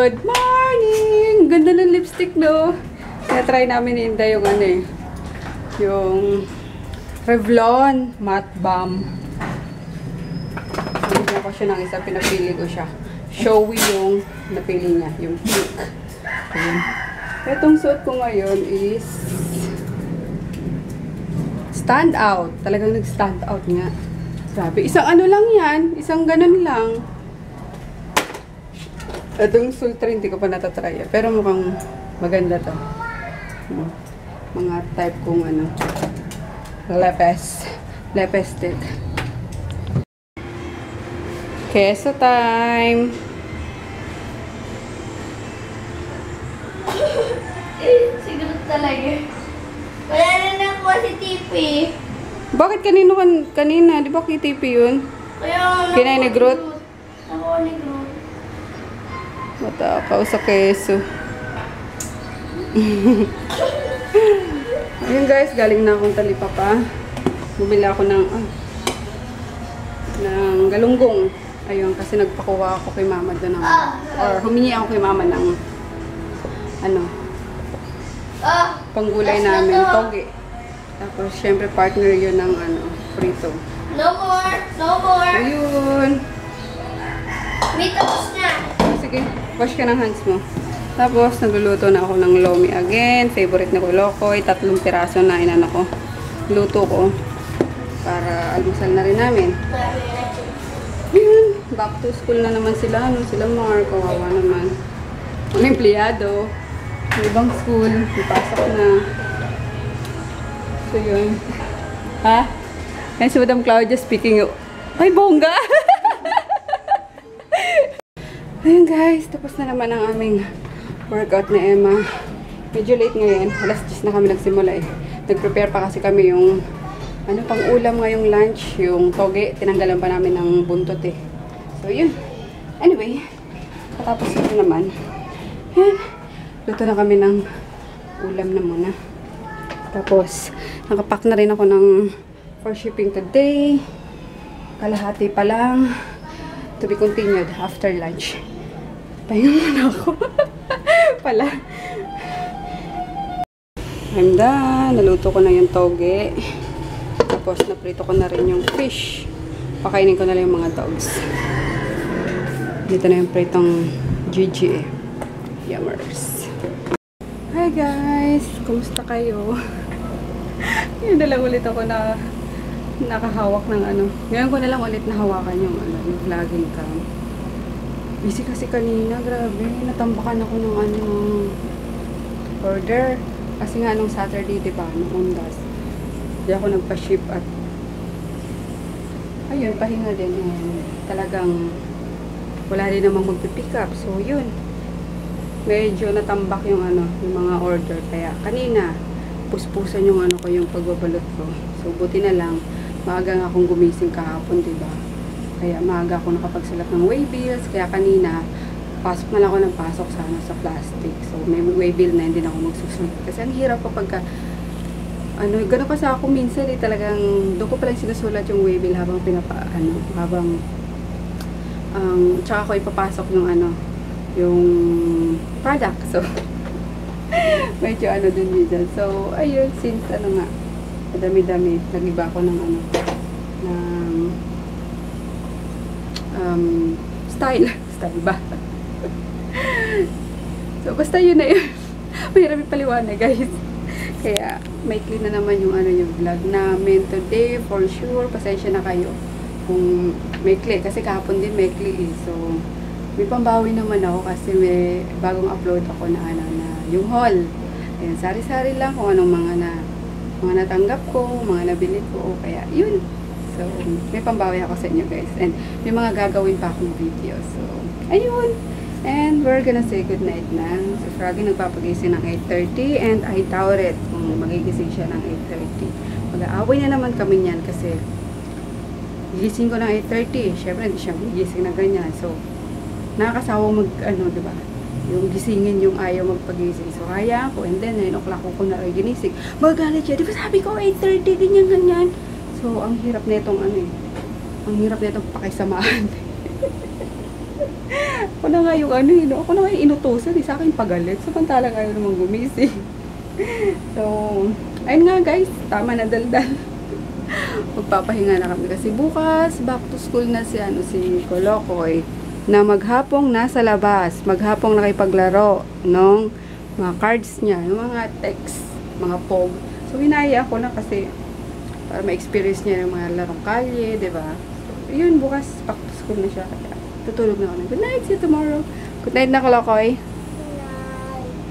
Good morning! Ganda ng lipstick, no? Na-try namin ni Inda yung ano eh. Yung Revlon Matte Balm. Binigyan ko siya ng isa. Pinapili ko siya. Showy yung napili niya. Yung pink. Ayan. Itong suot ko ngayon is stand out. Talagang nag-stand out nga. Grabe. Isang ano lang yan. Isang ganun lang. Itong sultry, hindi ko pa natatry. Pero mukhang maganda to. Mga type kong ano. Lepes tint. Queso time! Siguro talaga. Wala na nakuha si Tipi. Bakit kanina? Di ba kay TP yun? Kaya Kinain ni Groot? Nakuha ni Groot. Matakaw sa keso. Ayun guys, galing na akong Talipapa. Bumili ako ng galunggong. Ayun, kasi nagpakuha ako kay mama doon ng, or humingi ako kay mama ng panggulay namin, toge. Tapos syempre partner yun ng prito. No more! No more! Ayun. May tapos na! Sige, wash ka ng hands mo. Tapos, nagluluto na ako ng lomi again. Favorite na ko, lokoy. 3 piraso na inano ko. Luto ko. Para almusal na rin namin. Ayun, back to school na naman sila. Sila Mark, kawawa naman. Ang empleyado. Ang ibang school. Ipasok na. So, yun. Ha? Yan si Madam Claudia speaking. Ay, bongga! Ayun guys, tapos na naman ang aming workout na Emma. Medyo late ngayon. Alas 10 na kami nagsimula eh. Nag-prepare pa kasi kami yung pang ulam ngayong lunch. Yung toge. Tinanggalan pa namin ng buntot eh. So yun. Anyway, patapos ito naman. Yan. Luto na kami ng ulam na muna. Tapos, nakapack na rin ako ng for shipping today. Kalahati pa lang. To be continued after lunch. Pahinga muna ako. Pala. I'm done. Naluto ko na yung toge. Tapos, naprito ko na rin yung fish. Pakainin ko na lang yung mga dogs. Dito na yung pritong Gigi. Yummers. Hi guys! Kumusta kayo? Yun na lang ulit ako na nakahawak ng Ngayon ko na lang ulit nahawakan yung yung vlogging cam. Busy kasi kanina, grabe. Natambakan ako ng order. Kasi nga nung Saturday, diba, nung Undas. Hindi ako nagpa-ship at ayun, pahinga din. Talagang wala din namang magpipick up. So, yun. Medyo natambak yung yung mga order. Kaya kanina, puspusan yung ko, yung pagbabalot ko. So, buti na lang, maaga nga akong gumising kahapon, diba? Kaya maaga ako nakapagsulat ng waybills. Kaya kanina, pasok na lang ako ng pasok sana sa plastic. So, may waybill na hindi na ako magsusulat. Kasi ang hirap kapag gano'n kasi ako minsan eh, talagang doon ko palang sinusulat yung waybill habang tsaka ko ipapasok yung yung product. So, medyo din dyan. So, ayun, since nga, madami-dami, nag-iba ako ng style ba? So, basta yun na yun. Mahirap ipaliwanag, guys. Kaya, maikli na naman yung yung vlog namin today, for sure. Pasensya na kayo kung maikli. Kasi kahapon din maikli eh. So, may pambawi naman ako kasi may bagong upload ako na yung haul. Ayan, sari-sari lang kung anong mga natanggap ko, mga nabili ko, kaya yun. So, may pambawi ako sa inyo guys. And may mga gagawin pa akong video. So, ayun. And we're gonna say goodnight na. So, Froggy nagpapagising ng 8:30 and I doubt it kung magigising siya ng 8:30. Mag-aaway na naman kami niyan kasi gising ko ng 8:30. Siyempre, hindi siya magigising na ganyan. So, nakakasawang diba? Yung gisingin yung ayaw magpagising. So, kaya ako. And then, 9 o'clock ko na rin ginising. Magalit siya. Di ba sabi ko, 8:30, ganyan. So, ang hirap na itong ang hirap na itong pakisamahan. Ako na nga yung ano, ako na nga yung inutusan, sa akin pagalit. Samantalang ayaw namang gumising. So, ayun nga guys, tama na daldal. Magpapahinga na kami kasi bukas back to school na si Kolokoy na maghapong nasa labas, maghapong nakipaglaro ng mga cards niya, ng mga text, mga pog. So hinaya ako na kasi para ma-experience niya ng mga larong kalye, 'di ba? So, yun bukas back to school na siya kaya tutulog na kami. Good night, see you tomorrow. Good night na Kolokoy.